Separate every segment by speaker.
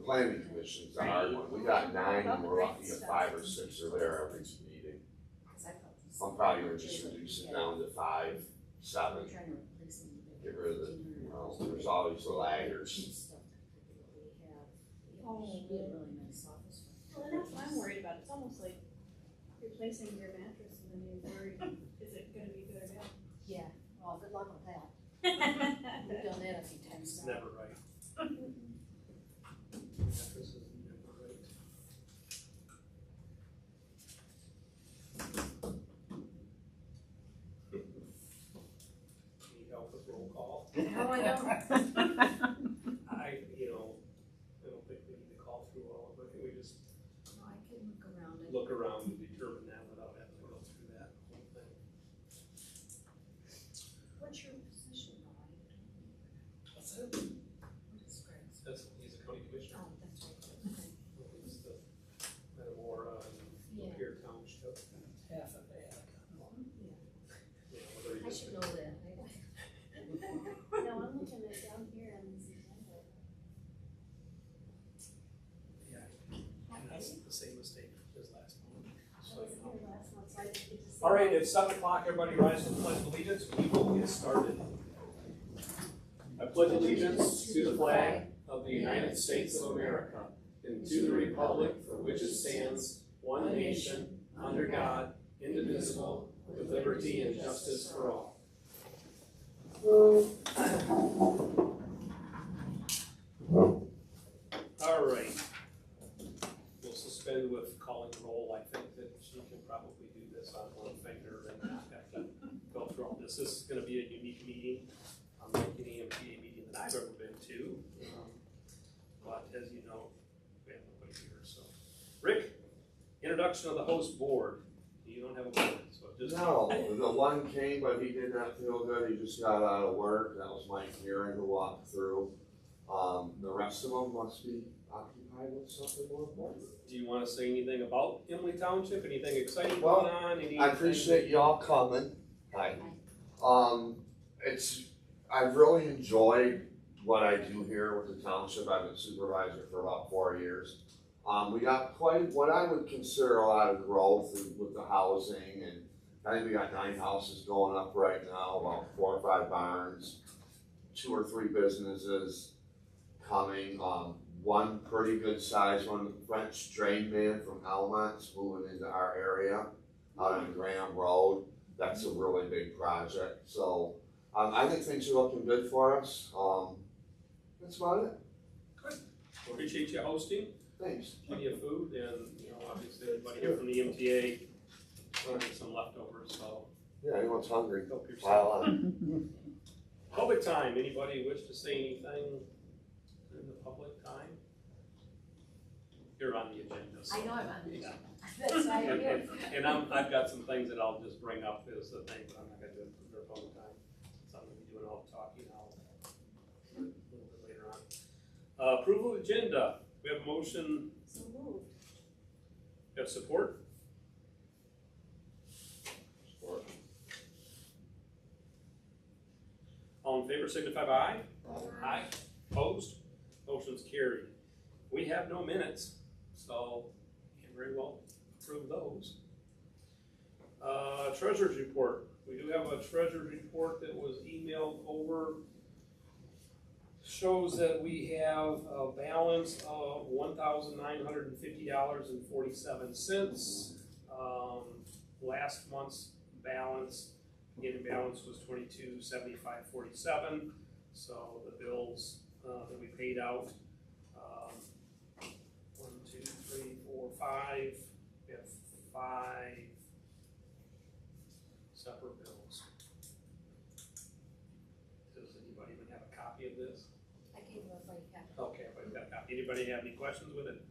Speaker 1: planning commission's a hard one. We got 9 and we're lucky if 5 or 6 are there every meeting. I'm probably gonna just reduce it down to 5, 7. Get rid of the, you know, there's always the laggers.
Speaker 2: Oh, really nice office. Well, and that's what I'm worried about. It's almost like replacing your mattress and then you're worried, is it gonna be good or bad?
Speaker 3: Yeah, well, good luck with that. We've done that a few times
Speaker 4: It's
Speaker 3: now.
Speaker 4: never right. Mattress is never right. Need help with roll call?
Speaker 3: Oh, I know.
Speaker 4: I don't think we need to call through all of it. I think we just
Speaker 3: No, I can look around it.
Speaker 4: look around and determine that without having to go through that whole thing.
Speaker 3: What's your position, Ryan?
Speaker 4: What's that?
Speaker 3: What is Greg's?
Speaker 4: He's a county commissioner.
Speaker 3: Oh, that's right. Okay.
Speaker 4: He's the, more,
Speaker 3: Yeah.
Speaker 4: Lapeer Township.
Speaker 5: Half of that.
Speaker 4: Yeah, whether he
Speaker 3: I
Speaker 4: just-
Speaker 3: should know that.
Speaker 2: No, I'm looking at down here on this agenda.
Speaker 4: Yeah, and that's the same mistake as last month.
Speaker 2: I was here last month, so I didn't get to see.
Speaker 4: All right, it's 7 o'clock, everybody rise to the pledge of allegiance, we will get started. I pledge allegiance to the flag of the United States of America and to the republic for which it stands, one nation, under God, indivisible, with liberty and justice for all. All right. We'll suspend with calling roll. I think that she can probably do this on one finger and not have to go through all this. This is going to be a unique meeting, like any MTA meeting that I've ever been to. But as you know, we have nobody here. So, Rick, introduction of the host board. You don't have a board, so just
Speaker 1: No, the one came, but he did not feel good. He just got out of work. That was Mike Hearing who walked through. The rest of them must be occupied with something more important.
Speaker 4: Do you want to say anything about Imlay Township? Anything exciting
Speaker 1: Well,
Speaker 4: going on? Anything?
Speaker 1: I appreciate y'all coming. Hi. I've really enjoyed what I do here with the township. I've been supervisor for about 4 years. We got quite what I would consider a lot of growth with the housing, and I think we got 9 houses going up right now, about 4 or 5 barns, 2 or 3 businesses coming. One pretty good size one, French drain man from Almont's moving into our area out on Graham Road. That's a really big project. So I think things are looking good for us. That's about it.
Speaker 4: Good. Appreciate you hosting.
Speaker 1: Thanks.
Speaker 4: Plenty of food, and obviously everybody here from the MTA running some leftovers. So
Speaker 1: Yeah, anyone's hungry,
Speaker 4: help yourself.
Speaker 1: pile on.
Speaker 4: Public time. Anybody wish to say anything in the public time? You're on the agenda. So.
Speaker 3: I know I'm on the
Speaker 4: Yeah.
Speaker 3: agenda. That's why I'm here.
Speaker 4: And I've got some things that I'll just bring up as the thing, but I'm not going to do it for public time. So I'm going to be doing all the talking a little bit later on. Approval of agenda. We have a motion.
Speaker 2: So moved.
Speaker 4: We have support.
Speaker 1: Support.
Speaker 4: All in favor signify by aye. Aye. Opposed? Motion's carried. We have no minutes, so you can very well approve those. Treasurer's report. We do have a treasurer's report that was emailed over. Shows that we have a balance of $1,950.47. Last month's balance, beginning balance was $2275.47. So the bills that we paid out, 1, 2, 3, 4, 5. We have 5 separate bills. Does anybody even have a copy of this?
Speaker 3: I gave everybody a copy.
Speaker 4: Okay, everybody's got a copy. Anybody have any questions with it?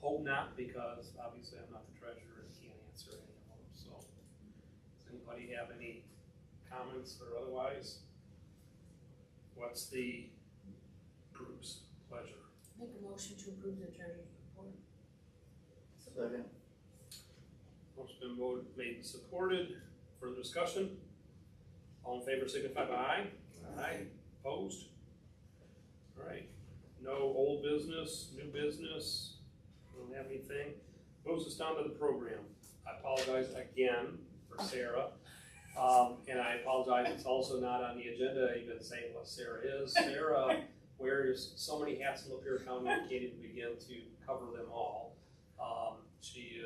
Speaker 4: Hope not, because obviously I'm not the treasurer and can't answer any of them. So, does anybody have any comments or otherwise? What's the group's pleasure?
Speaker 3: Make a motion to approve the treasurer's report.
Speaker 5: Second.
Speaker 4: Motion's been made and supported. Further discussion? All in favor signify by aye. Aye. Opposed? All right. No old business, new business, I don't have anything. Moves us down to the program. I apologize again for Sarah. And I apologize, it's also not on the agenda, even saying what Sarah is. Sarah wears so many hats in Lapeer County, we can't even begin to cover them all. She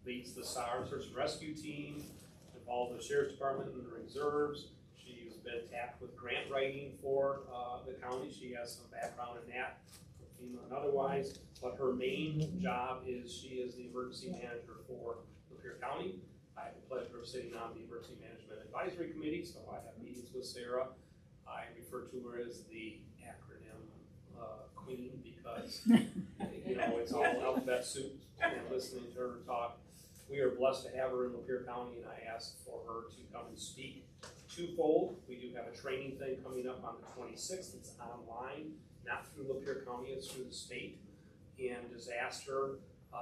Speaker 4: leads the search and rescue team, involved in the sheriff's department and the reserves. She's been tapped with grant writing for the county. She has some background in that, FEMA and otherwise. But her main job is she is the emergency manager for Lapeer County. I have the pleasure of sitting on the Emergency Management Advisory Committee, so I have meetings with Sarah. I refer to her as the acronym queen because, it's all alphabet soup and listening to her talk. We are blessed to have her in Lapeer County, and I asked for her to come and speak twofold. We do have a training thing coming up on the 26th. It's online, not through Lapeer County, it's through the state. And disaster,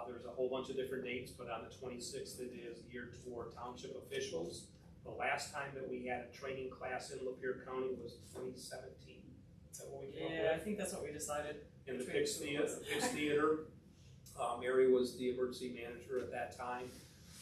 Speaker 4: there's a whole bunch of different dates, but on the 26th it is geared toward township officials. The last time that we had a training class in Lapeer County was 2017. Is that what we came up with?
Speaker 6: Yeah, I think that's what we decided.
Speaker 4: In the Pix Theater. Mary was the emergency manager at that time.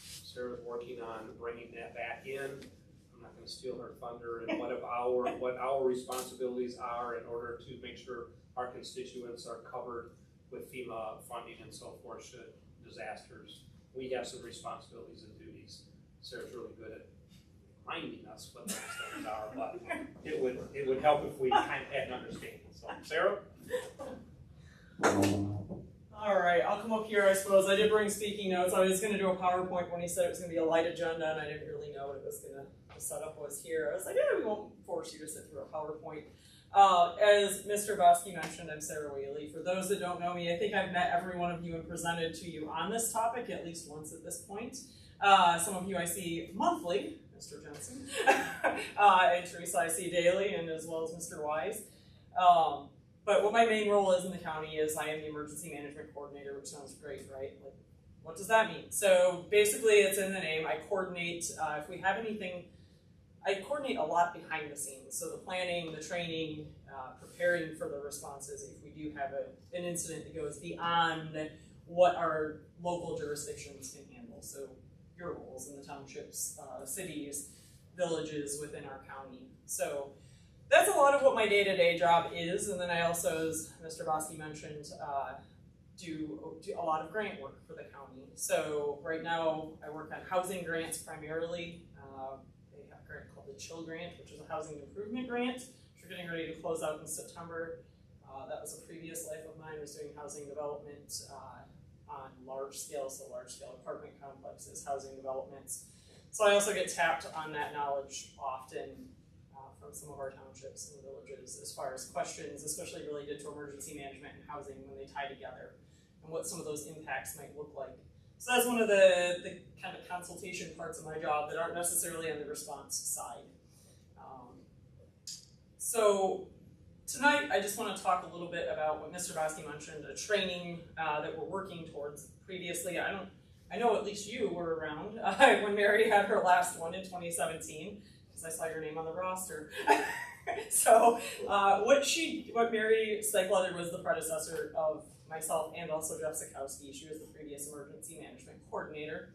Speaker 4: Sarah's working on bringing that back in. I'm not going to steal her thunder and what our responsibilities are in order to make sure our constituents are covered with FEMA funding and so forth should disasters. We have some responsibilities and duties. Sarah's really good at reminding us what those things are, but it would help if we kind of had an understanding. So, Sarah?
Speaker 6: All right, I'll come up here, I suppose. I did bring speaking notes. I was going to do a PowerPoint when he said it was going to be a light agenda, and I didn't really know what it was going to, the setup was here. I was like, yeah, we won't force you to sit through a PowerPoint. As Mr. Bosky mentioned, I'm Sarah Whaley. For those that don't know me, I think I've met every one of you and presented to you on this topic at least once at this point. Some of you I see monthly, Mr. Jensen, and Teresa I see daily, and as well as Mr. Wise. But what my main role is in the county is I am the emergency management coordinator, which sounds great, right? Like, what does that mean? So basically it's in the name. I coordinate, if we have anything, I coordinate a lot behind the scenes. So the planning, the training, preparing for the responses if we do have an incident that goes beyond what our local jurisdictions can handle. So your roles in the townships, cities, villages within our county. So that's a lot of what my day-to-day job is, and then I also, as Mr. Bosky mentioned, do a lot of grant work for the county. So right now I work on housing grants primarily. They have a grant called the CHILL grant, which is a housing improvement grant, which we're getting ready to close out in September. That was a previous life of mine, was doing housing development on large scale apartment complexes, housing developments. So I also get tapped on that knowledge often from some of our townships and villages as far as questions, especially related to emergency management and housing when they tie together and what some of those impacts might look like. So that's one of the kind of consultation parts of my job that aren't necessarily on the response side. So tonight I just want to talk a little bit about what Mr. Bosky mentioned, a training that we're working towards. Previously, I know at least you were around when Mary had her last one in 2017. I saw your name on the roster. So what Mary Steichleather was the predecessor of myself and also Jeff Sikowski. She was the previous emergency management coordinator.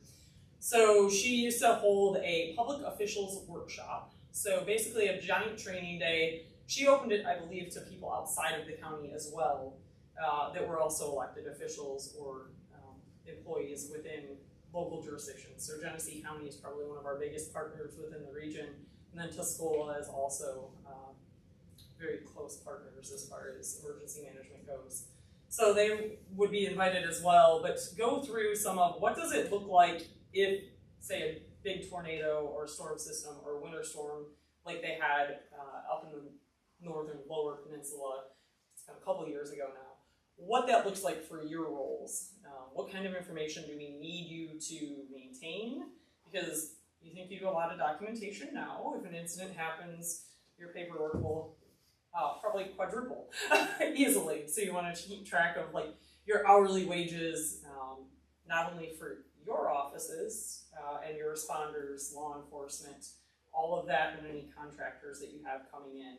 Speaker 6: So she used to hold a public officials workshop. So basically a giant training day. She opened it, I believe, to people outside of the county as well that were also elected officials or employees within local jurisdictions. So Genesee County is probably one of our biggest partners within the region. And then Tuscola is also very close partners as far as emergency management goes. So they would be invited as well, but go through some of what does it look like if, say, a big tornado or storm system or winter storm like they had up in the northern lower peninsula, it's been a couple years ago now, what that looks like for your roles. What kind of information do we need you to maintain? Because you think you do a lot of documentation now. If an incident happens, your paperwork will probably quadruple easily. So you want to keep track of like your hourly wages, not only for your offices and your responders, law enforcement, all of that, and any contractors that you have coming in.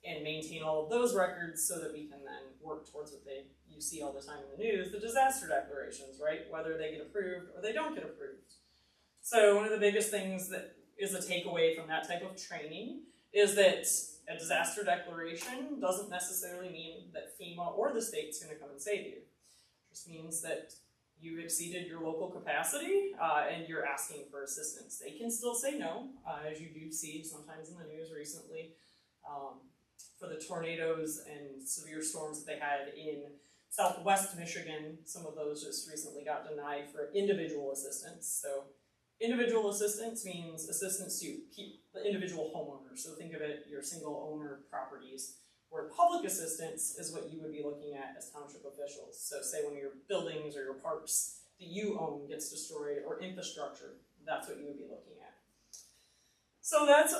Speaker 6: and maintain all of those records so that we can then work towards what you see all the time in the news, the disaster declarations, right? Whether they get approved or they don't get approved. So one of the biggest things that is a takeaway from that type of training is that a disaster declaration doesn't necessarily mean that FEMA or the state's going to come and save you. It just means that you've exceeded your local capacity and you're asking for assistance. They can still say no, as you do see sometimes in the news recently, for the tornadoes and severe storms that they had in southwest Michigan. Some of those just recently got denied for individual assistance. So individual assistance means assistance to keep the individual homeowner. So think of it, your single owner properties. Where public assistance is what you would be looking at as township officials. So say one of your buildings or your parks that you own gets destroyed, or infrastructure, that's what you would be looking at. So that's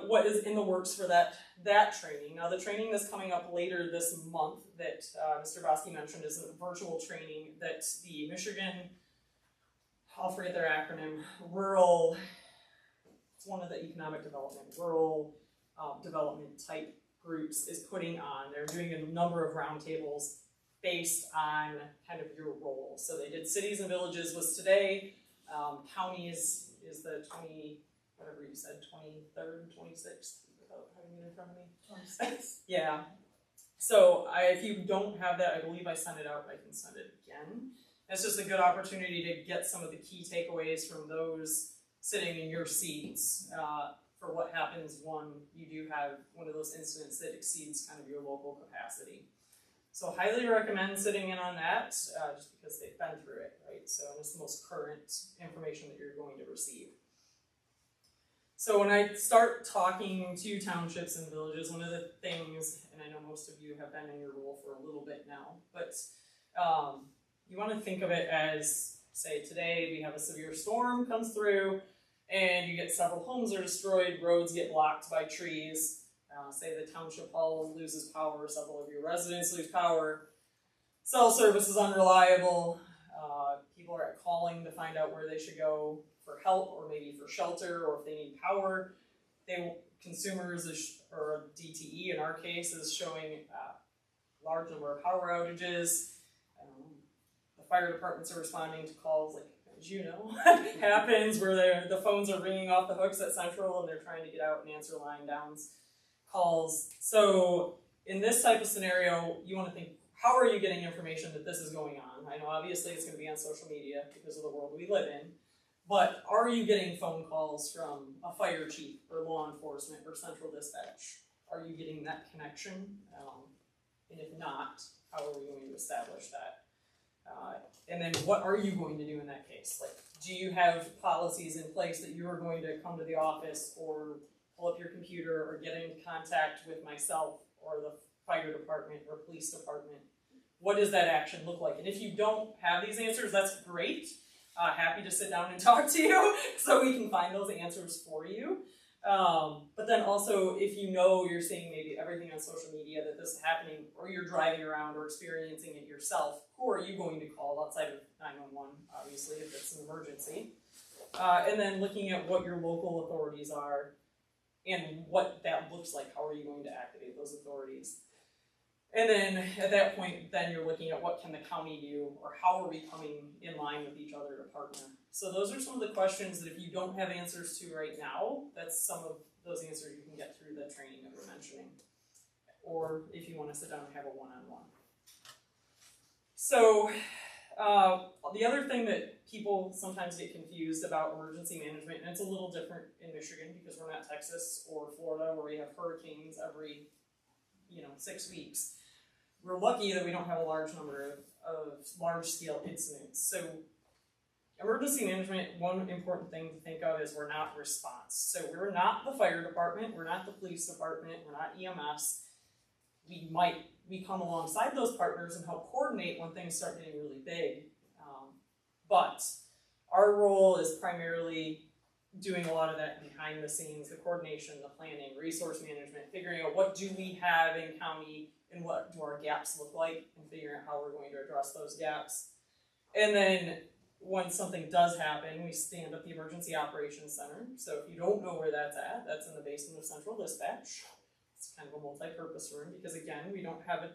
Speaker 6: what is in the works for that training. Now the training that's coming up later this month that Mr. Bosky mentioned is a virtual training that the Michigan, I'll forget their acronym, rural, it's one of the economic development, rural development type groups is putting on. They're doing a number of roundtables based on kind of your role. So they did cities and villages was today, counties is the 20, whatever you said, 23rd, 26th, without having it in front of me.
Speaker 3: 26.
Speaker 6: Yeah. So if you don't have that, I believe I sent it out, but I can send it again. It's just a good opportunity to get some of the key takeaways from those sitting in your seats for what happens when you do have one of those incidents that exceeds kind of your local capacity. So highly recommend sitting in on that, just because they've been through it, right? So it's the most current information that you're going to receive. So when I start talking to townships and villages, one of the things, and I know most of you have been in your role for a little bit now, but you want to think of it as, say today we have a severe storm comes through, and you get several homes are destroyed, roads get blocked by trees, say the township hall loses power, several of your residents lose power, cell service is unreliable, people are calling to find out where they should go for help or maybe for shelter, or if they need power. Consumers, or DTE in our case, is showing a large number of power outages. The fire departments are responding to calls like, as you know, happens where the phones are ringing off the hooks at Central and they're trying to get out and answer line downs calls. So in this type of scenario, you want to think, how are you getting information that this is going on? I know obviously it's going to be on social media because of the world we live in, but are you getting phone calls from a fire chief or law enforcement or central dispatch? Are you getting that connection? And if not, how are we going to establish that? And then what are you going to do in that case? Like, do you have policies in place that you are going to come to the office or pull up your computer or get in contact with myself or the fire department or police department? What does that action look like? And if you don't have these answers, that's great. Happy to sit down and talk to you so we can find those answers for you. But then also, if you know you're seeing maybe everything on social media that this is happening, or you're driving around or experiencing it yourself, who are you going to call outside of 911, obviously, if it's an emergency? And then looking at what your local authorities are and what that looks like. How are you going to activate those authorities? And then at that point, then you're looking at what can the county do, or how are we coming in line with each other to partner? So those are some of the questions that if you don't have answers to right now, that's some of those answers you can get through the training that we're mentioning. Or if you want to sit down and have a one-on-one. So the other thing that people sometimes get confused about emergency management, and it's a little different in Michigan because we're not Texas or Florida where we have hurricanes every 6 weeks. We're lucky that we don't have a large number of large-scale incidents. So emergency management, one important thing to think of is we're not response. So we're not the fire department, we're not the police department, we're not EMS. We come alongside those partners and help coordinate when things start getting really big. But our role is primarily doing a lot of that behind the scenes, the coordination, the planning, resource management, figuring out what do we have in county and what do our gaps look like, and figuring out how we're going to address those gaps. And then when something does happen, we stand up the Emergency Operations Center. So if you don't know where that's at, that's in the basement of Central Dispatch. It's kind of a multi-purpose room because again, we don't have a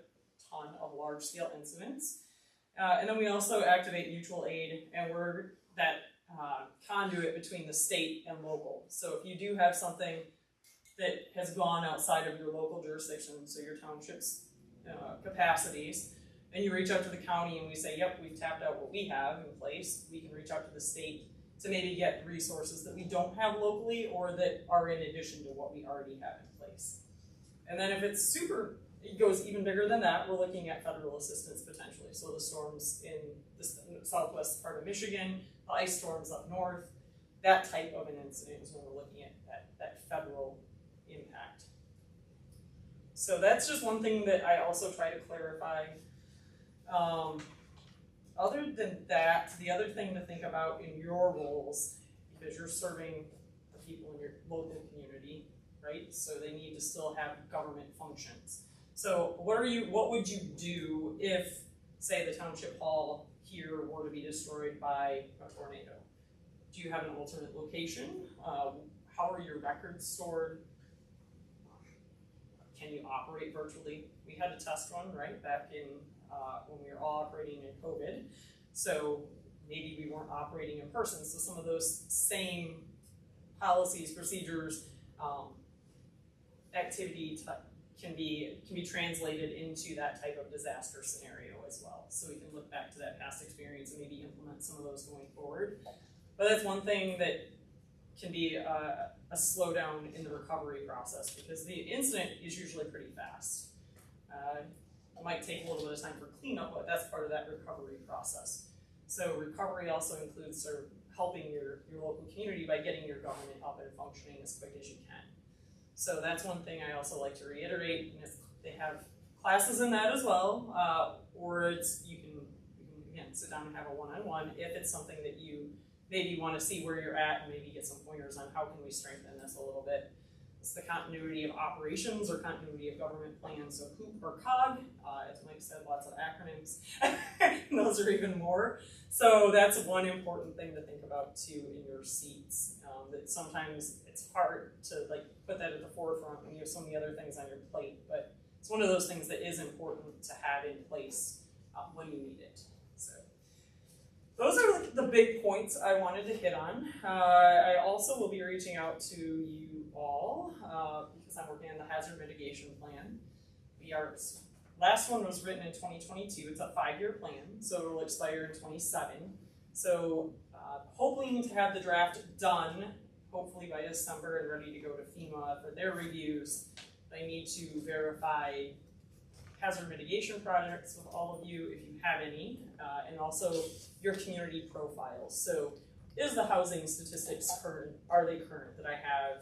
Speaker 6: ton of large-scale incidents. And then we also activate mutual aid, and we're that conduit between the state and local. So if you do have something that has gone outside of your local jurisdiction, so your township's capacities, and you reach out to the county and we say, yep, we've tapped out what we have in place, we can reach out to the state to maybe get resources that we don't have locally or that are in addition to what we already have in place. And then if it goes even bigger than that, we're looking at federal assistance potentially. So the storms in the southwest part of Michigan, the ice storms up north, that type of an incident is when we're looking at that federal impact. So that's just one thing that I also try to clarify. Other than that, the other thing to think about in your roles, because you're serving the people in your local community, right? So they need to still have government functions. So what would you do if, say, the township hall here were to be destroyed by a tornado? Do you have an alternate location? How are your records stored? Can you operate virtually? We had a test run, right, back in when we were all operating in COVID. So maybe we weren't operating in person. So some of those same policies, procedures, activity can be translated into that type of disaster scenario as well. So we can look back to that past experience and maybe implement some of those going forward. But that's one thing that can be a slowdown in the recovery process because the incident is usually pretty fast. It might take a little bit of time for cleanup, but that's part of that recovery process. So recovery also includes sort of helping your local community by getting your government up and functioning as quick as you can. So that's one thing I also like to reiterate, and they have classes in that as well, or you can again sit down and have a one-on-one if it's something that you maybe want to see where you're at and maybe get some pointers on how can we strengthen this a little bit. It's the continuity of operations or continuity of government plans, so HOOP or COG, as Mike said, lots of acronyms, and those are even more. So that's one important thing to think about too in your seats, that sometimes it's hard to put that at the forefront when you have so many other things on your plate, but it's one of those things that is important to have in place when you need it. So those are the big points I wanted to hit on. I also will be reaching out to you all because I'm working on the hazard mitigation plan. Last one was written in 2022. It's a 5-year plan, so it will expire in 27. So hoping to have the draft done, hopefully by December, and ready to go to FEMA for their reviews. I need to verify hazard mitigation projects with all of you if you have any, and also your community profiles. So is the housing statistics current? Are they current that I have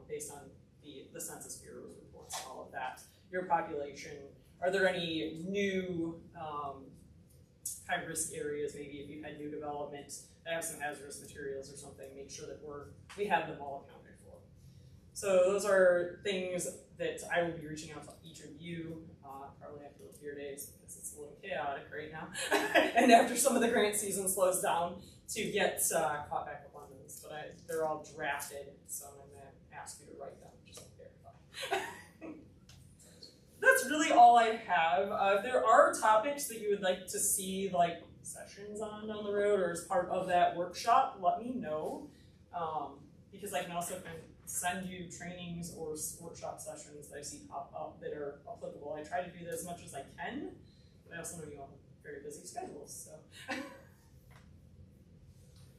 Speaker 6: based on the Census Bureau's reports and all of that? Your population, are there any new high-risk areas, maybe if you've had new development that have some hazardous materials or something, make sure that we have them all accounted for. So those are things that I will be reaching out to each of you, probably after the Lapeer days, because it's a little chaotic right now. And after some of the grant season slows down, to get caught back up on those. But they're all drafted, so I'm going to ask you to write them, just to verify. That's really all I have. If there are topics that you would like to see sessions on down the road or as part of that workshop, let me know. Because I can also kind of send you trainings or workshop sessions that I see pop up that are applicable. I try to do that as much as I can, but I also know you all have very busy schedules. So.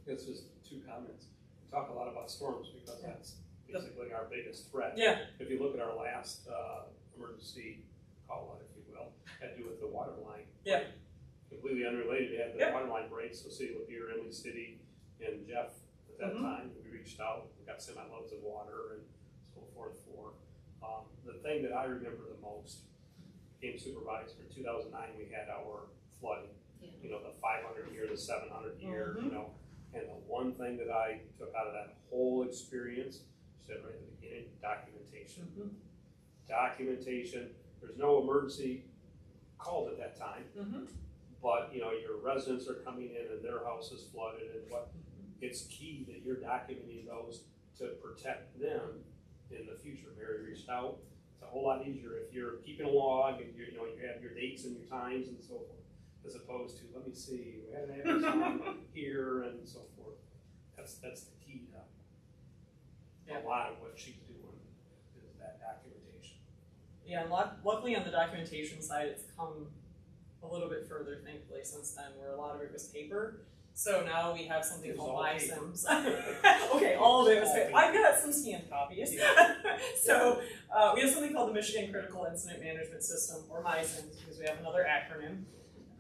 Speaker 4: It's just 2 comments. We talk a lot about storms because that's basically our biggest threat.
Speaker 6: Yeah.
Speaker 4: If you look at our last emergency call out, if you will, had to do with the water line.
Speaker 6: Yeah.
Speaker 4: Completely unrelated, they had the water line break, so City of Lapeer, Imlay City, and Jeff at that time, we reached out, we got semi-loads of water and so forth for. The thing that I remember the most, became supervisor in 2009, we had our flooding. You know, the 500 year, the 700 year, you know, and the one thing that I took out of that whole experience, said right at the beginning, documentation. Documentation. There's no emergency called at that time, but you know your residents are coming in and their house is flooded, and it's key that you're documenting those to protect them in the future. Mary reached out, a whole lot easier if you're keeping a log and you know, you have your dates and your times and so forth, as opposed to, let me see, we had an address on here and so forth. That's the key to a lot of what she's doing, is that documentation.
Speaker 6: Yeah, and luckily on the documentation side, it's come a little bit further, thankfully, since then, where a lot of it was paper. So now we have something
Speaker 4: It was
Speaker 6: called
Speaker 4: all
Speaker 6: MySims. Okay, all of it was paper. I've got some scanned copies. So we have something called the Michigan Critical Incident Management System, or MySims, because we have another acronym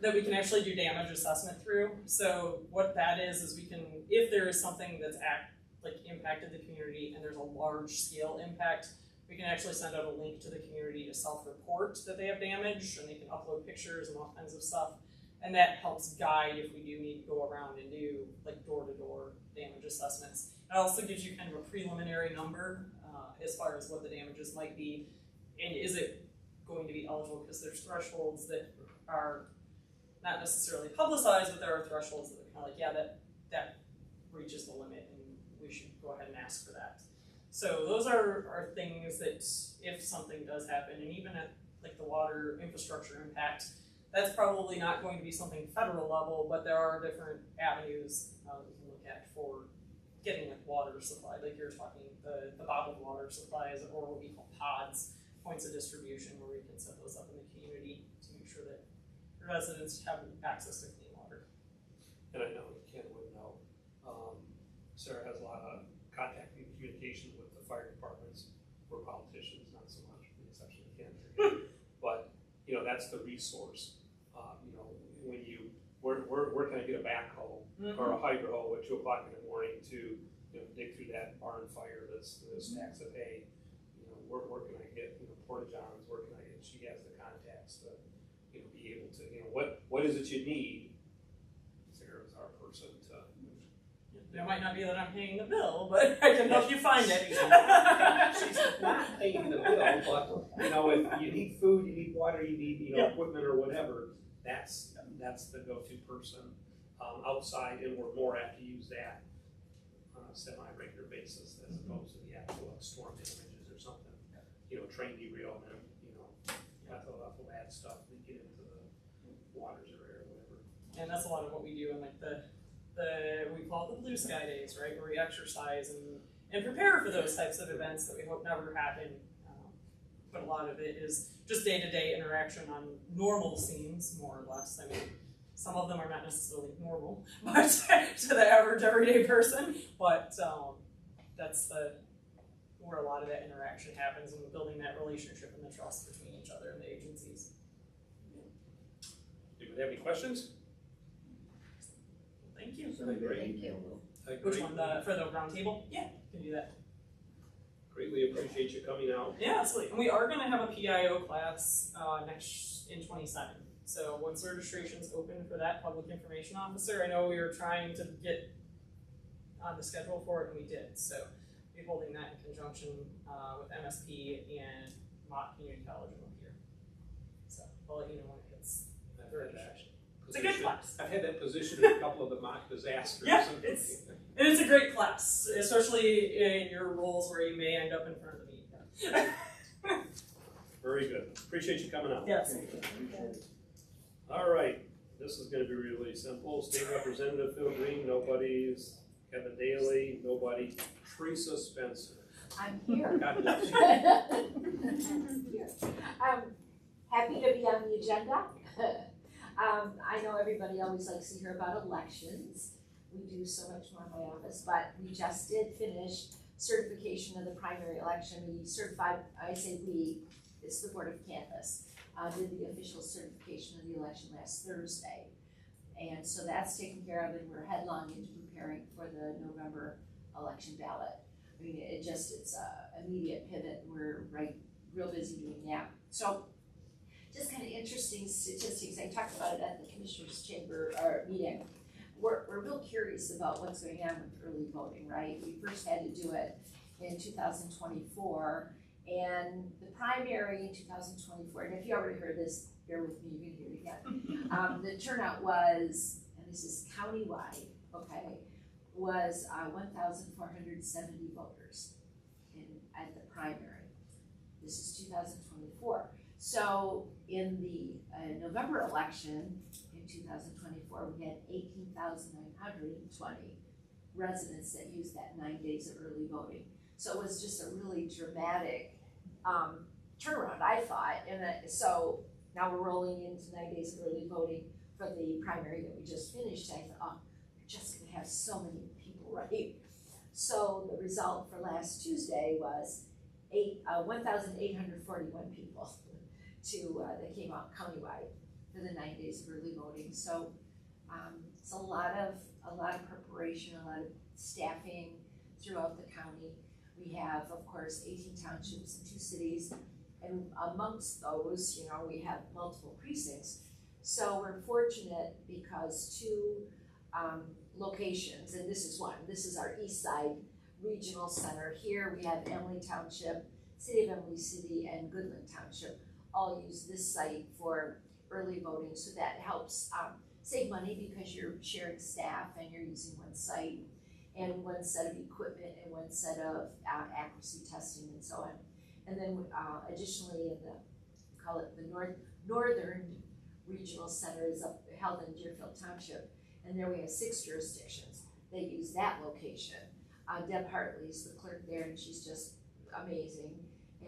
Speaker 6: that we can actually do damage assessment through. So what that is we can, if there is something that's impacted the community and there's a large scale impact, we can actually send out a link to the community to self-report that they have damage, and they can upload pictures and all kinds of stuff. And that helps guide if we do need to go around and do like door-to-door damage assessments. It also gives you kind of a preliminary number as far as what the damages might be, and is it going to be eligible, because there's thresholds that are not necessarily publicized, but there are thresholds that are kind of like, yeah, that reaches the limit and we should go ahead and ask for that. So those are things that if something does happen, and even at like the water infrastructure impact, that's probably not going to be something federal level, but there are different avenues we can look at for getting like water supply. Like you're talking the bottled water supplies, or what we call pods, points of distribution, where we can set those up in the community to make sure that residents have access to clean water.
Speaker 4: And I know Ken would know, Sarah has a lot of contact and communication with the fire departments. We're politicians, not so much, with the exception of Ken. But, you know, that's the resource. You know, when you, where can I get a backhoe or a hydro hoe at 2 o'clock in the morning to, you know, dig through that barn fire that's stacks of hay? You know, where can I get, you know, porta johns, where can I get, she has the contacts to, you know, be able to, you know, what is it you need? Sarah's our person to.
Speaker 6: It might not be that I'm paying the bill, but I can help you find it.
Speaker 4: She's not paying the bill, but, you know, if you need food, you need water, you need, you know, equipment or whatever, that's the go-to person outside, and we're more apt to use that on a semi-regular basis as opposed to the actual storm damages or something. You know, train derailment, you know, awful bad stuff that get into the waters or air or whatever.
Speaker 6: And that's a lot of what we do in like we call it the blue sky days, right? Where we exercise and prepare for those types of events that we hope never happen. But a lot of it is just day-to-day interaction on normal scenes, more or less. I mean, some of them are not necessarily normal, but to the average everyday person. But that's where a lot of that interaction happens, and building that relationship and the trust between each other and the agencies.
Speaker 4: Do we have any questions?
Speaker 6: Thank you.
Speaker 3: Thank you.
Speaker 6: Which one? For the round table? Yeah, can do that.
Speaker 4: Greatly appreciate you coming out.
Speaker 6: Yeah, absolutely. And we are going to have a PIO class in 27. So once registration's open for that public information officer, I know we were trying to get on the schedule for it, and we did. So we'll be holding that in conjunction with MSP and Mott Community College in Lapeer. So I'll let you know when it hits the registration. It's a good class.
Speaker 4: I've had that position in a couple of the mock disasters.
Speaker 6: Yeah, it's a great class, especially in your roles where you may end up in front of the media.
Speaker 4: Very good. Appreciate you coming out.
Speaker 6: Yes.
Speaker 4: All right. This is going to be really simple. State Representative Phil Green, nobody's. Kevin Daly, nobody. Teresa Spencer.
Speaker 7: I'm here.
Speaker 4: God bless you.
Speaker 7: I'm happy to be on the agenda. I know everybody always likes to hear about elections. We do so much more in my office, but we just did finish certification of the primary election. We certified, I say we, it's the Board of Canvass, did the official certification of the election last Thursday. And so that's taken care of, and we're headlong into preparing for the November election ballot. I mean, it's an immediate pivot. We're real busy doing that. So just kind of interesting statistics. I talked about it at the Commissioners' Chamber meeting. We're real curious about what's going on with early voting, right? We first had to do it in 2024, and the primary in 2024, and if you already heard this, bear with me, you can hear it again. The turnout was, and this is countywide, okay, was 1,470 voters at the primary. This is 2024. So in the November election in 2024, we had 18,920 residents that used that 9 days of early voting. So it was just a really dramatic turnaround, I thought. And so now we're rolling into 9 days of early voting for the primary that we just finished. I thought, oh, we're just going to have so many people, right? So the result for last Tuesday was 1,841 people that came out countywide for the 9 days of early voting. So it's a lot of preparation, a lot of staffing throughout the county. We have, of course, 18 townships and 2 cities, and amongst those, you know, we have multiple precincts. So we're fortunate because 2 locations, and this is one. This is our East Side Regional Center. Here we have Imlay Township, City of Imlay City, and Goodland Township all use this site for early voting. So that helps save money because you're sharing staff and you're using one site and one set of equipment and one set of accuracy testing and so on. And then additionally, in call it the Northern Regional Center is held in Deerfield Township, and there we have 6 jurisdictions that use that location. Deb Hartley's the clerk there, and she's just amazing.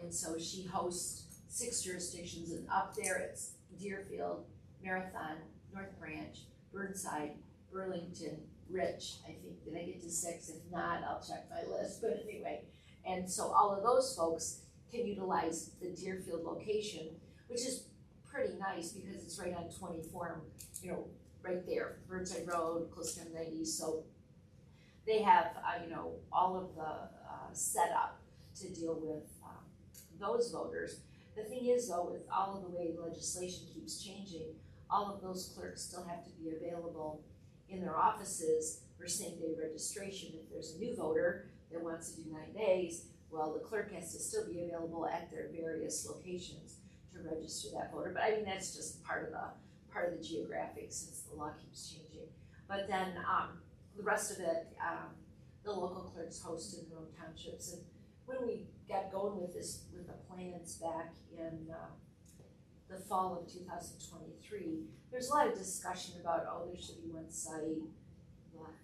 Speaker 7: And so she hosts 6 jurisdictions, and up there it's Deerfield, Marathon, North Branch, Burnside, Burlington, Rich. I think, did I get to 6? If not, I'll check my list, but anyway. And so all of those folks can utilize the Deerfield location, which is pretty nice because it's right on 24, you know, right there, Burnside Road, close to 90. So they have, you know, all of the setup to deal with those voters. The thing is, though, with all of the way legislation keeps changing, all of those clerks still have to be available in their offices for same-day registration. If there's a new voter that wants to do 9 days, well, the clerk has to still be available at their various locations to register that voter. But I mean, that's just part of the geographic, since the law keeps changing. But then the rest of it, the local clerks host in their own townships. And when we got going with this, with the plans back in the fall of 2023, there's a lot of discussion about, oh, there should be one site.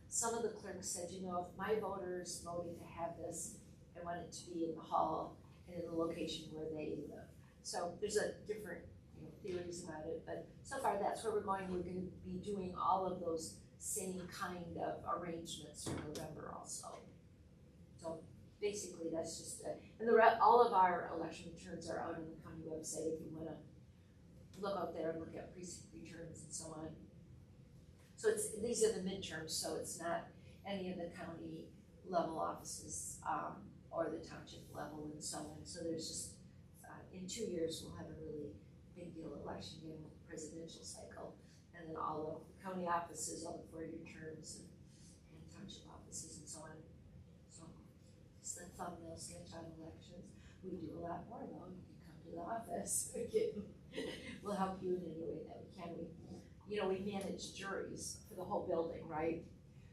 Speaker 7: Some of the clerks said, you know, if my voters voted to have this, I want it to be in the hall and in the location where they live. So there's a different, you know, theories about it, but so far that's where we're going. We're going to be doing all of those same kind of arrangements for November also. So basically that's just it. And all of our election returns are out on the county website if you want to look out there and look at precinct returns and so on. So these are the midterms, so it's not any of the county level offices or the township level and so on. So there's just, in 2 years, we'll have a really big deal election again with the presidential cycle. And then all of the county offices, all the 4-year terms and township offices and so on. So it's the thumbnail sketch on elections. We do a lot more though. You can come to the office. We'll help you in any way that we can. You know, we manage juries for the whole building, right?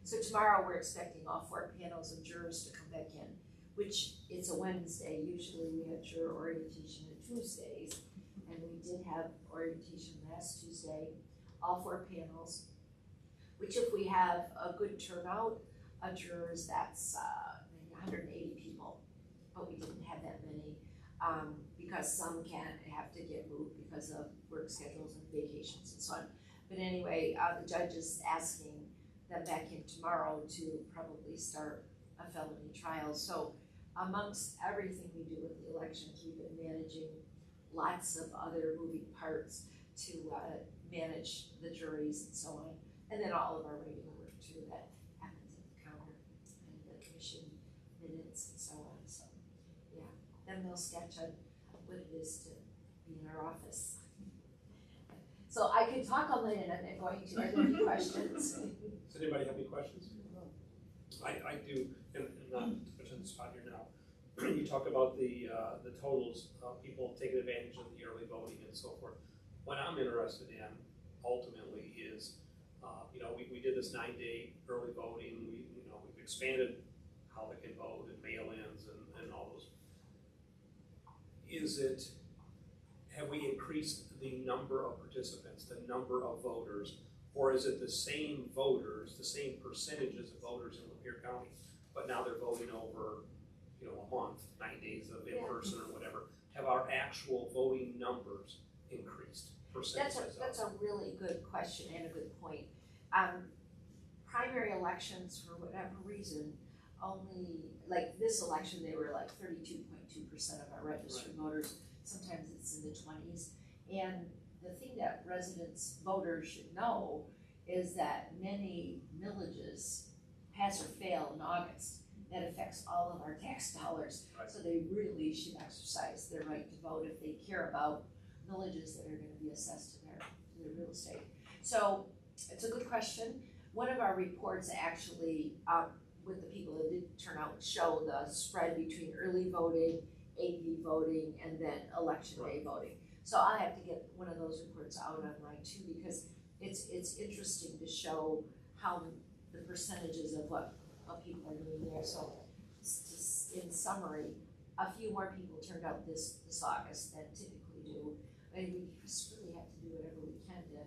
Speaker 7: So tomorrow we're expecting all 4 panels of jurors to come back in, which it's a Wednesday. Usually we have juror orientation on Tuesdays, and we did have orientation last Tuesday, all 4 panels, which if we have a good turnout of jurors, that's maybe 180 people, but we didn't have that many because some can have to get moved because of work schedules and vacations and so on. But anyway, the judge is asking them back in tomorrow to probably start a felony trial. So amongst everything we do with the elections, we've been managing lots of other moving parts to manage the juries and so on. And then all of our regular work too that happens at the counter and the commission minutes and so on. So yeah, then they'll sketch on what it is to be in our office. So I could talk all night and I'm not going to. Are there any questions?
Speaker 4: Does anybody have any questions? I do, and not to put you on the spot here now. You talk about the totals of people taking advantage of the early voting and so forth. What I'm interested in ultimately is, you know, we did this 9-day early voting. We've expanded how they can vote and mail-ins and all those. have we increased the number of participants, the number of voters, or is it the same voters, the same percentages of voters in Lapeer County, but now they're voting over, a month, 9 days of in-person or whatever? Have our actual voting numbers increased, percentages?
Speaker 7: That's a really good question and a good point. Primary elections, for whatever reason, only, like this election, they were like 32.2% of our registered voters. Sometimes it's in the 20s. And the thing that voters should know is that many millages pass or fail in August. That affects all of our tax dollars.
Speaker 4: Right.
Speaker 7: So they really should exercise their right to vote if they care about villages that are going to be assessed to their real estate. So it's a good question. One of our reports actually, with the people that did turn out, show the spread between early voting, AV voting, and then election day voting. So I'll have to get one of those reports out online too, because it's interesting to show how the percentages of what people are doing there. So just in summary, a few more people turned out this August than typically do. And we just really have to do whatever we can to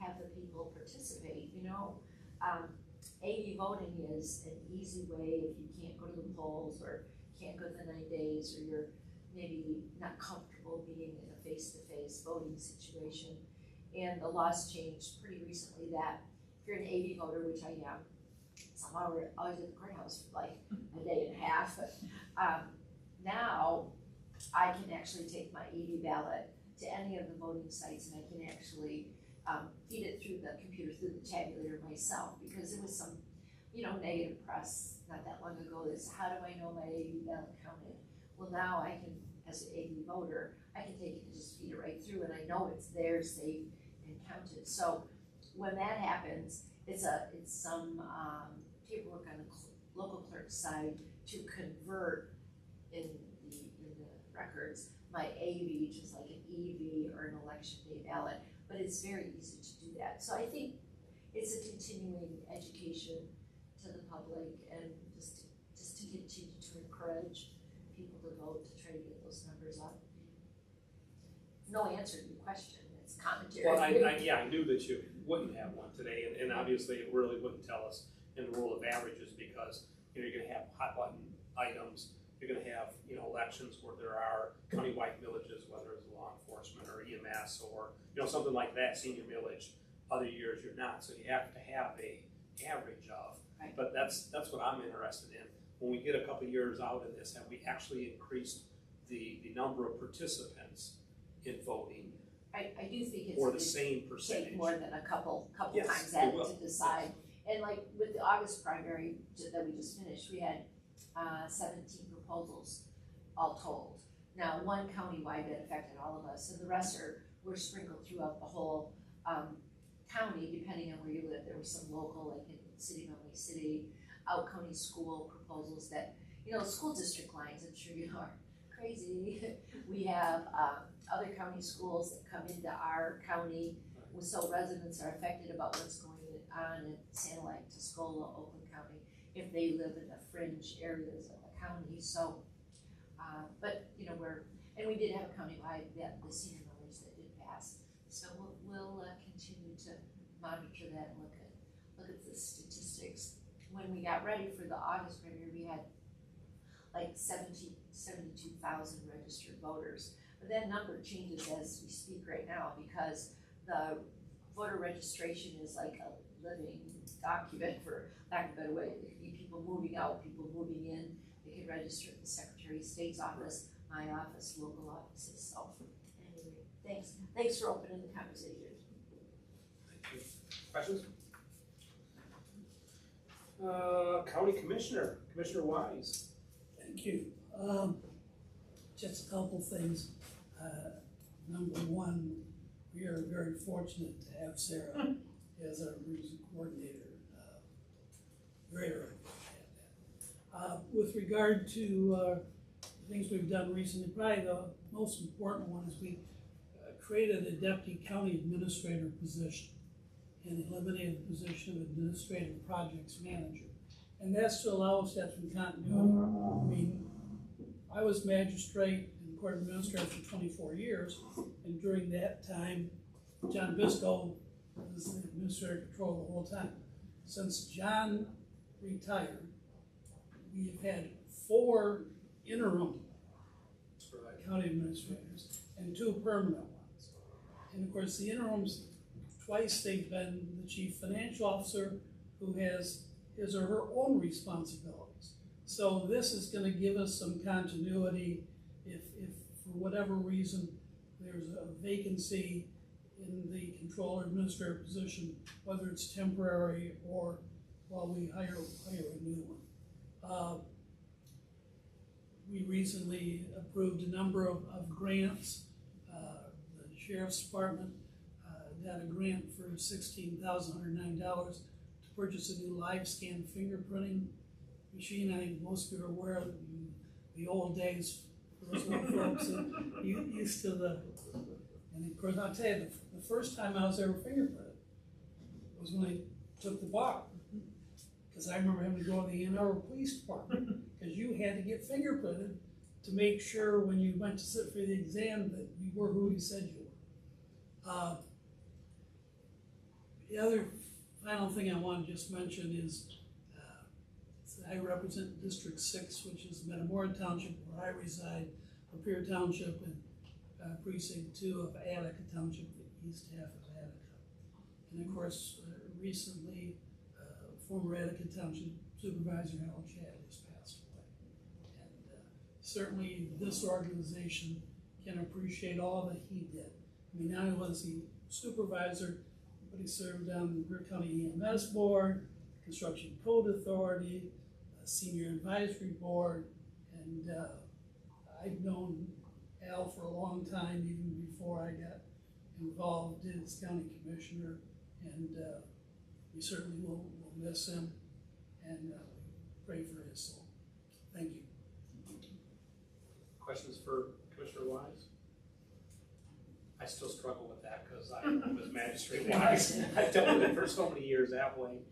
Speaker 7: have the people participate, AV voting is an easy way if you can't go to the polls or can't go to the 9 days, or you're maybe not comfortable being in a face-to-face voting situation. And the laws changed pretty recently that if you're an AV voter, which I am, somehow we're always at the courthouse for like a day and a half, but now I can actually take my AV ballot to any of the voting sites, and I can actually feed it through the computer, through the tabulator myself, because there was some, negative press not that long ago that said, how do I know my AV ballot counted? Well, now I can, as an AV voter, I can take it and just feed it right through, and I know it's there, safe, and counted. So when that happens, it's some paperwork on the local clerk's side to convert in the records my AV, just like an EV or an election day ballot. But it's very easy to do that. So I think it's a continuing education to the public, and just to continue to encourage people to vote, to try to get those numbers up. No answer to your question, it's commentary.
Speaker 4: Well, I knew that you wouldn't have one today, and obviously it really wouldn't tell us in the rule of averages, because you're gonna have hot button items, you're gonna have elections where there are countywide villages, whether it's law enforcement or EMS or something like that, senior village. Other years you're not, so you have to have a average of.
Speaker 7: Right.
Speaker 4: But that's what I'm interested in. When we get a couple years out of this, have we actually increased the number of participants in voting,
Speaker 7: I do think
Speaker 4: or the
Speaker 7: it's
Speaker 4: same
Speaker 7: take
Speaker 4: percentage?
Speaker 7: more than a couple
Speaker 4: Yes,
Speaker 7: times
Speaker 4: it
Speaker 7: that
Speaker 4: will.
Speaker 7: to decide. And like with the August primary that we just finished, we had 17 proposals all told. Now, one countywide that affected all of us, and the rest were sprinkled throughout the whole county, depending on where you live. There was some local, like in Imlay City, out county school proposals that, school district lines, I'm sure you know, are crazy. We have other county schools that come into our county, so residents are affected about what's going on in Sanilac, Tuscola, Oakland County, if they live in the fringe areas of the county. So, but and we did have a countywide, the senior millers that did pass. So we'll continue to monitor that and look at the statistics. When we got ready for the August primary, we had like 72,000 registered voters. But that number changes as we speak right now, because the voter registration is like a living document, for lack of a better way. There could be people moving out, people moving in. They can register at the Secretary of State's office, my office, local offices. So anyway, thanks for opening the conversation.
Speaker 4: Thank you. Questions? County Commissioner Wise.
Speaker 5: Thank you. Just a couple things. Number one, we are very fortunate to have Sarah as our region coordinator. Very fortunate to have that. With regard to things we've done recently, probably the most important one is we created a deputy county administrator position and eliminated the position of administrative projects manager. And that's to allow us to have some continuity. I mean, I was magistrate, and court administrator for 24 years, and during that time, John Bisco was the administrator control the whole time. Since John retired, we have had 4 interim county administrators and 2 permanent ones. And of course, the interims, twice they've been the chief financial officer who has his or her own responsibilities. So this is gonna give us some continuity if for whatever reason there's a vacancy in the controller administrator position, whether it's temporary or while we hire a new one. We recently approved a number of grants. The Sheriff's Department got a grant for $16,109 to purchase a new live scan fingerprinting machine. I think most people are aware of the old days for those old folks that used to and of course I'll tell you, the first time I was ever fingerprinted was when I took the bar. Because I remember having to go to the Ann Arbor Police Department, because you had to get fingerprinted to make sure when you went to sit for the exam that you were who you said you were. The other final thing I want to just mention is I represent District 6, which is Metamora Township, where I reside, Lapeer Township, and Precinct 2 of Attica Township, the east half of Attica. And of course, recently, former Attica Township Supervisor Harold Chad just passed away. And certainly this organization can appreciate all that he did. I mean, not only was he supervisor, but he served on the Lapeer County EMS Board, Construction Code Authority, Senior Advisory Board, and I've known Al for a long time, even before I got involved as county commissioner, and we certainly will miss him and pray for his soul. Thank you.
Speaker 4: Questions for Commissioner Wise? I still struggle with that because I was Magistrate Wise. I've dealt with it for so many years that way.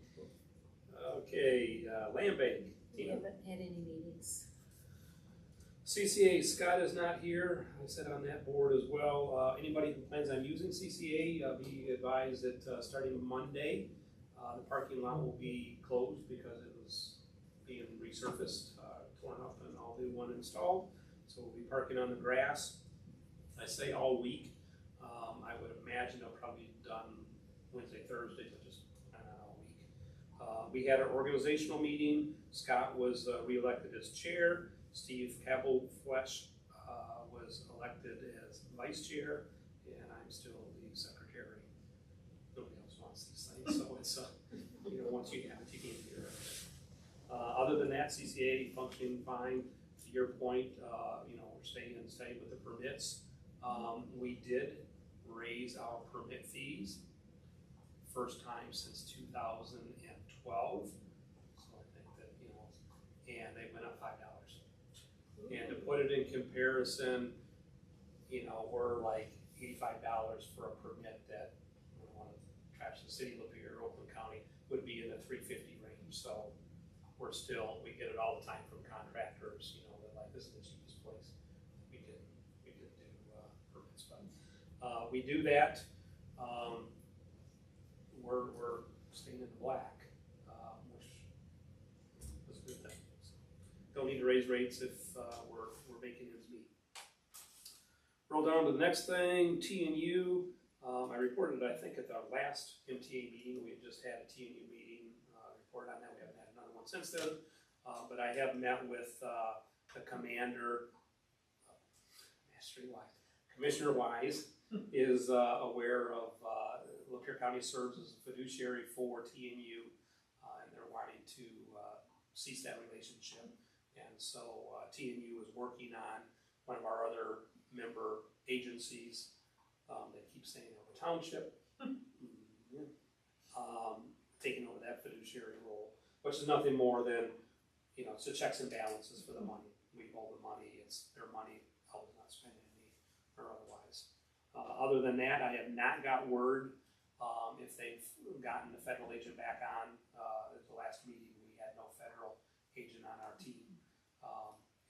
Speaker 4: Okay, Land Bank.
Speaker 3: We haven't had any meetings.
Speaker 4: CCA, Scott is not here. I sit on that board as well. Anybody who plans on using CCA, be advised that starting Monday, the parking lot will be closed because it was being resurfaced, torn up and all new one installed. So we'll be parking on the grass. I say all week. I would imagine they'll probably be done Wednesday, Thursday, but just not all week. We had our organizational meeting. Scott was re-elected as chair. Steve Kabelflesch was elected as vice chair, and I'm still the secretary. Nobody else wants these things, so it's once you have it, you can't get rid of it. Other than that, CCA functioning fine. To your point, we're staying with the permits. We did raise our permit fees, first time since 2012. So I think that and they went up $5. And to put it in comparison, we're like $85 for a permit that one of the city of Lapeer, Oakland County, would be in the $350 range. So we get it all the time from contractors, they're like, this is the cheapest place we can do permits. But we do that. We're staying in the black, which is a good thing. Don't need to raise rates if we're making ends meet. Roll down to the next thing, T&U. I reported, I think, at the last MTA meeting. We had just had a T&U meeting. Report on that. We haven't had another one since then. But I have met with the commander, Commissioner Wise is aware of Lapeer County serves as a fiduciary for T&U, and they're wanting to cease that relationship. And so T&U is working on one of our other member agencies. They keep saying over Township, taking over that fiduciary role, which is nothing more than, it's the checks and balances for the money. We hold the money, it's their money, always not spending any or otherwise. Other than that, I have not got word if they've gotten the federal agent back on. At the last meeting, we had no federal agent on our team.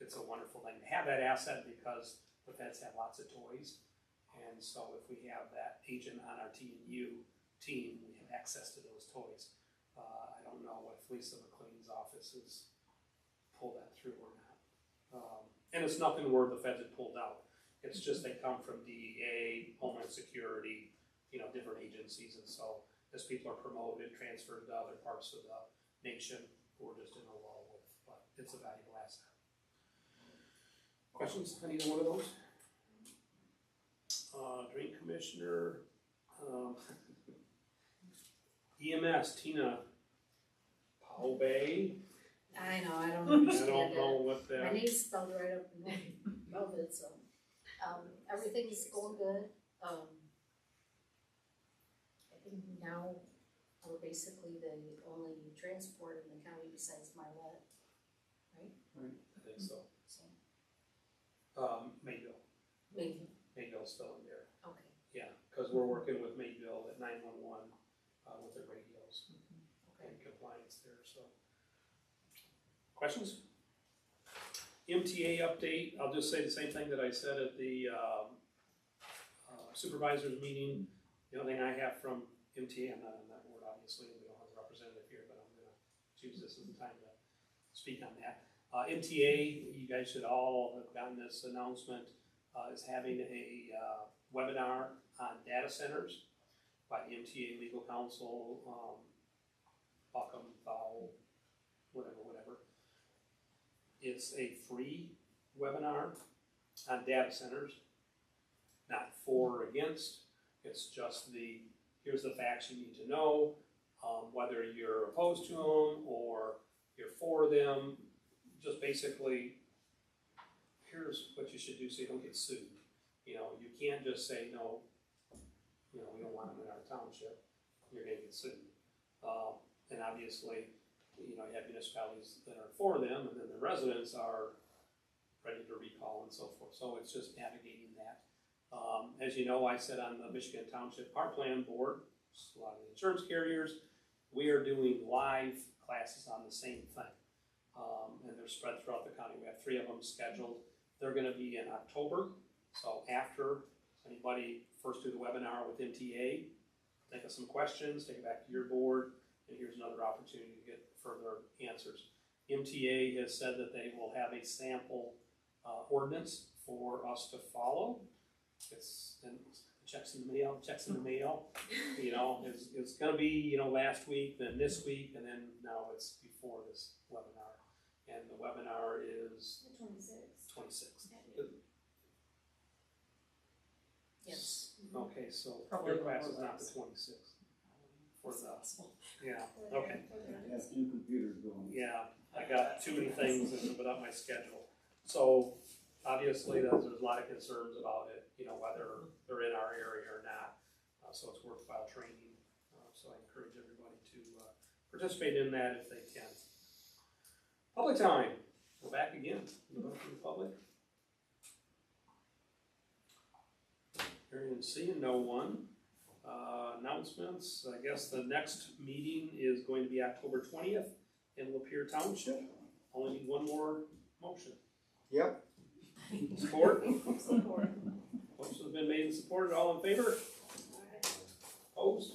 Speaker 4: It's a wonderful thing to have that asset because the feds have lots of toys. And so if we have that agent on our T&U team, we have access to those toys. I don't know if Lisa McLean's office has pulled that through or not. And it's nothing where the feds have pulled out. It's just they come from DEA, Homeland Security, different agencies. And so as people are promoted, transferred to other parts of the nation, we're just in a lull with, but it's a valuable asset. Questions on either one of those? Drain Commissioner, EMS, Tina Powell Bay.
Speaker 3: I know, I don't
Speaker 4: I
Speaker 3: understand
Speaker 4: don't
Speaker 3: it.
Speaker 4: know what
Speaker 3: My
Speaker 4: that,
Speaker 3: name's spelled right up above it, so, everything's going good, I think now we're basically the only transport in the county besides Marlette,
Speaker 4: I think so.
Speaker 3: so,
Speaker 4: Mayville,
Speaker 3: maybe,
Speaker 4: Mayville's still in there.
Speaker 3: okay.
Speaker 4: Yeah, because we're working with Mayville at 911 with their radios
Speaker 3: Okay.
Speaker 4: and compliance there, so. Questions? MTA update, I'll just say the same thing that I said at the supervisors meeting. The only thing I have from MTA, I'm not on that board obviously, we don't have a representative here, but I'm gonna choose this as the time to speak on that. MTA, you guys should all have gotten this announcement, is having a webinar on data centers by the MTA Legal Counsel, Buckham, Fowl, whatever. It's a free webinar on data centers, not for or against. It's just here's the facts you need to know, whether you're opposed to them or you're for them. Just basically, here's what you should do so you don't get sued. You can't just say, no, we don't want them in our township, you're gonna get sued. And obviously, you have municipalities that are for them, and then the residents are ready to recall and so forth. So it's just navigating that. As you know, I sit on the Michigan Township Power Plan Board, a lot of the insurance carriers. We are doing live classes on the same thing. And they're spread throughout the county. We have 3 of them scheduled. They're gonna be in October. So after anybody first do the webinar with MTA, think of some questions, take it back to your board, and here's another opportunity to get further answers. MTA has said that they will have a sample ordinance for us to follow. And checks in the mail. It's gonna be, last week, then this week, and then now it's before this webinar. And the webinar is
Speaker 2: The 26th.
Speaker 4: 26th.
Speaker 3: Yes.
Speaker 4: Okay, so
Speaker 6: Probably
Speaker 4: your class
Speaker 6: more
Speaker 4: is not the
Speaker 6: class.
Speaker 4: 26th. For
Speaker 3: It's
Speaker 4: the,
Speaker 3: possible.
Speaker 4: yeah, okay.
Speaker 8: Have 2 computers going.
Speaker 4: Yeah, I got too many things without my schedule. So obviously there's a lot of concerns about it, whether they're in our area or not. So it's worthwhile training. So I encourage everybody to participate in that if they can. Public time. We're back again. We're back to the public. Hearing and seeing no one. Announcements. I guess the next meeting is going to be October 20th in Lapeer Township. Only need one more motion.
Speaker 8: Yep.
Speaker 4: Support?
Speaker 2: Support.
Speaker 4: Motion has been made and supported. All in favor? Opposed?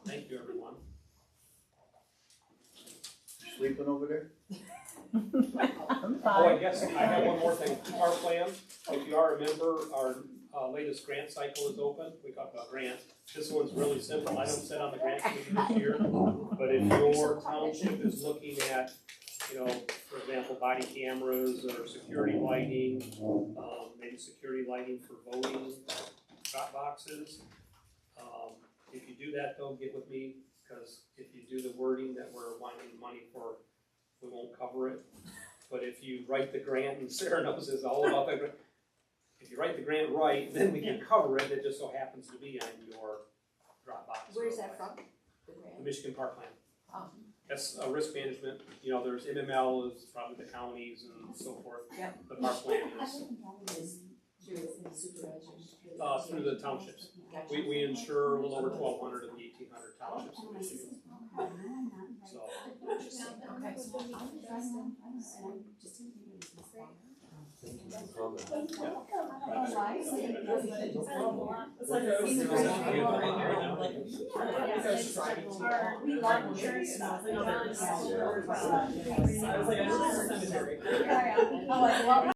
Speaker 4: Thank you, everyone.
Speaker 8: Sleeping over there?
Speaker 4: Oh, I guess I have one more thing. Our plan, if you are a member, our latest grant cycle is open. We talked about grants. This one's really simple. I don't sit on the grant committee this year. But if your township is looking at, for example, body cameras or security lighting, maybe security lighting for voting, drop boxes. If you do that, though, get with me, because if you do the wording that we're wanting money for, we won't cover it. But if you write the grant, and Sarah knows this all about the grant, if you write the grant right, then we can cover it. It just so happens to be on your drop box.
Speaker 3: Where's that from? The
Speaker 4: The
Speaker 3: grant?
Speaker 4: Michigan Park Plan.
Speaker 3: Oh,
Speaker 4: That's risk management. There's MML is probably the counties and so forth.
Speaker 3: Yep.
Speaker 4: The park plan
Speaker 3: is through the supervisors.
Speaker 4: through the townships.
Speaker 3: Gotcha.
Speaker 4: We insure a little over 1,200 of the 1,800 townships in Michigan. So,
Speaker 3: Interesting, okay.
Speaker 1: Thank you for coming.
Speaker 6: It's like I was sitting right here and I'm like, I think I was driving too long.
Speaker 2: We love insurance.
Speaker 6: I was like, oh, there it is. I was like, I know this is cemetery.
Speaker 2: I'm like, well,